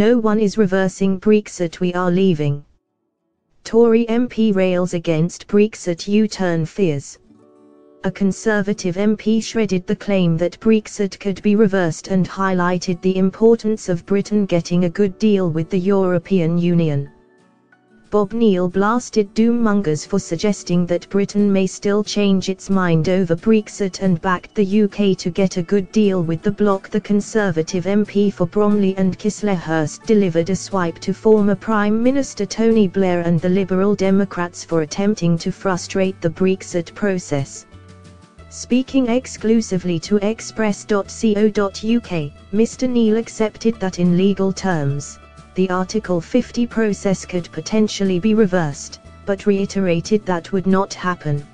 No one is reversing Brexit, we are leaving. Tory MP rails against Brexit U-turn fears. A Conservative MP shredded the claim that Brexit could be reversed and highlighted the importance of Britain getting a good deal with the European Union. Bob Neill blasted doommongers for suggesting that Britain may still change its mind over Brexit and backed the UK to get a good deal with the bloc. The Conservative MP for Bromley and Chislehurst delivered a swipe to former Prime Minister Tony Blair and the Liberal Democrats for attempting to frustrate the Brexit process. Speaking exclusively to Express.co.uk, Mr. Neill accepted that in legal terms, the Article 50 process could potentially be reversed, but reiterated that would not happen.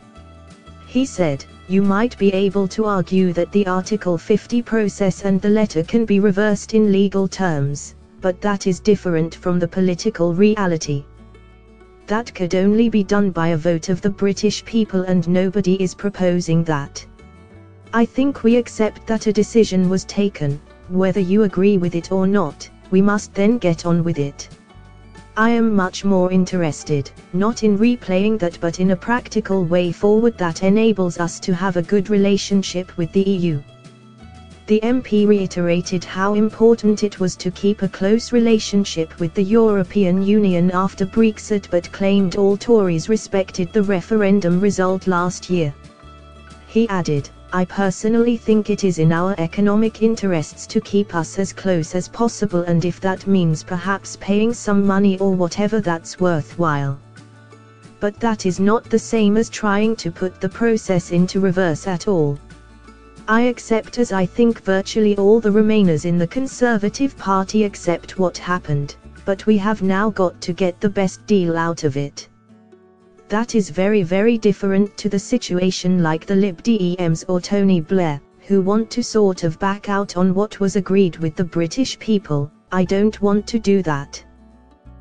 He said, "You might be able to argue that the Article 50 process and the letter can be reversed in legal terms, but that is different from the political reality. That could only be done by a vote of the British people, and nobody is proposing that. I think we accept that a decision was taken, whether you agree with it or not. We must then get on with it. I am much more interested, not in replaying that but in a practical way forward that enables us to have a good relationship with the EU." The MP reiterated how important it was to keep a close relationship with the European Union after Brexit, but claimed all Tories respected the referendum result last year. He added, "I personally think it is in our economic interests to keep us as close as possible, and if that means perhaps paying some money or whatever, that's worthwhile. But that is not the same as trying to put the process into reverse at all. I accept, as I think virtually all the Remainers in the Conservative Party accept what happened, but we have now got to get the best deal out of it. That is very, very different to the situation like the Lib Dems or Tony Blair, who want to sort of back out on what was agreed with the British people. I don't want to do that."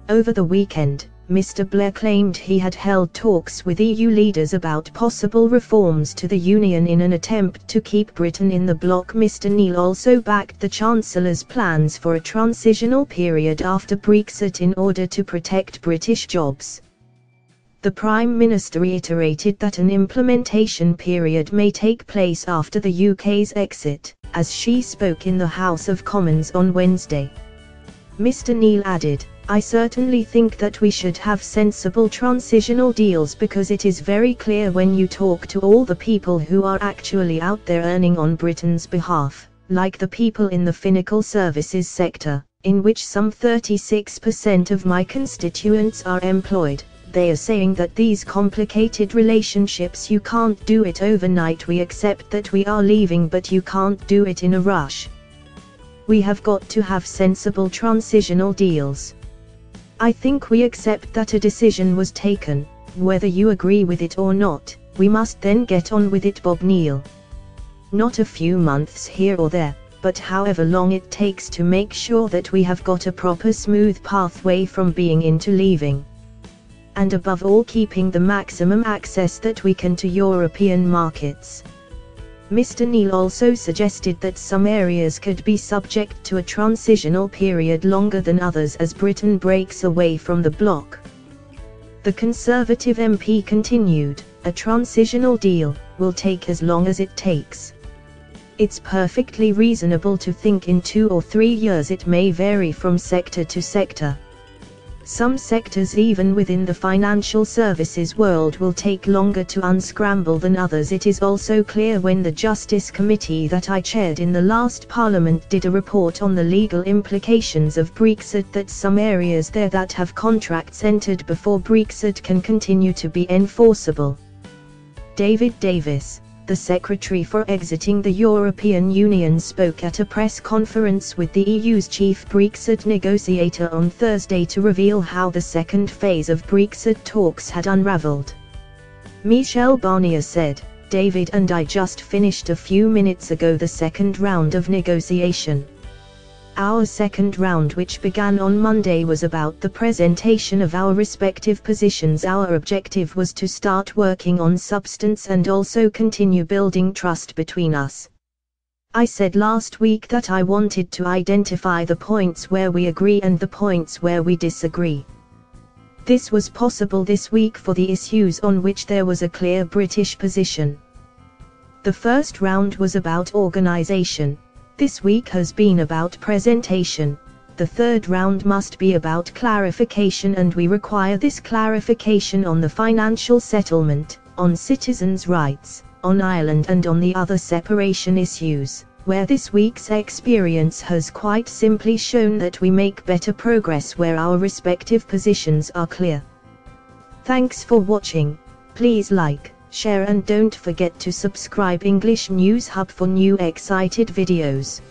Over the weekend, Mr. Blair claimed he had held talks with EU leaders about possible reforms to the Union in an attempt to keep Britain in the bloc. Mr. Neill also backed the Chancellor's plans for a transitional period after Brexit in order to protect British jobs. The Prime Minister reiterated that an implementation period may take place after the UK's exit, as she spoke in the House of Commons on Wednesday. Mr. Neill added, "I certainly think that we should have sensible transitional deals, because it is very clear when you talk to all the people who are actually out there earning on Britain's behalf, like the people in the financial services sector, in which some 36% of my constituents are employed. They are saying that these complicated relationships, you can't do it overnight. We accept that we are leaving, but you can't do it in a rush. We have got to have sensible transitional deals. I think we accept that a decision was taken, whether you agree with it or not. We must then get on with it." Bob Neill. "Not a few months here or there, but however long it takes to make sure that we have got a proper smooth pathway from being into leaving. And above all, keeping the maximum access that we can to European markets." Mr. Neill also suggested that some areas could be subject to a transitional period longer than others as Britain breaks away from the bloc. The Conservative MP continued, "A transitional deal will take as long as it takes. It's perfectly reasonable to think in 2 or 3 years. It may vary from sector to sector. Some sectors even within the financial services world will take longer to unscramble than others. It is also clear when the Justice Committee that I chaired in the last Parliament did a report on the legal implications of Brexit that some areas there that have contracts entered before Brexit can continue to be enforceable." David Davis, the Secretary for exiting the European Union, spoke at a press conference with the EU's chief Brexit negotiator on Thursday to reveal how the second phase of Brexit talks had unravelled. Michel Barnier said, "David and I just finished a few minutes ago the second round of negotiation. Our second round, which began on Monday, was about the presentation of our respective positions. Our objective was to start working on substance and also continue building trust between us. I said last week that I wanted to identify the points where we agree and the points where we disagree. This was possible this week for the issues on which there was a clear British position. The first round was about organisation. This week has been about presentation. The third round must be about clarification, and we require this clarification on the financial settlement, on citizens' rights, on Ireland and on the other separation issues, where this week's experience has quite simply shown that we make better progress where our respective positions are clear. Thanks for watching. Please like, share and don't forget to subscribe English News Hub for new excited videos.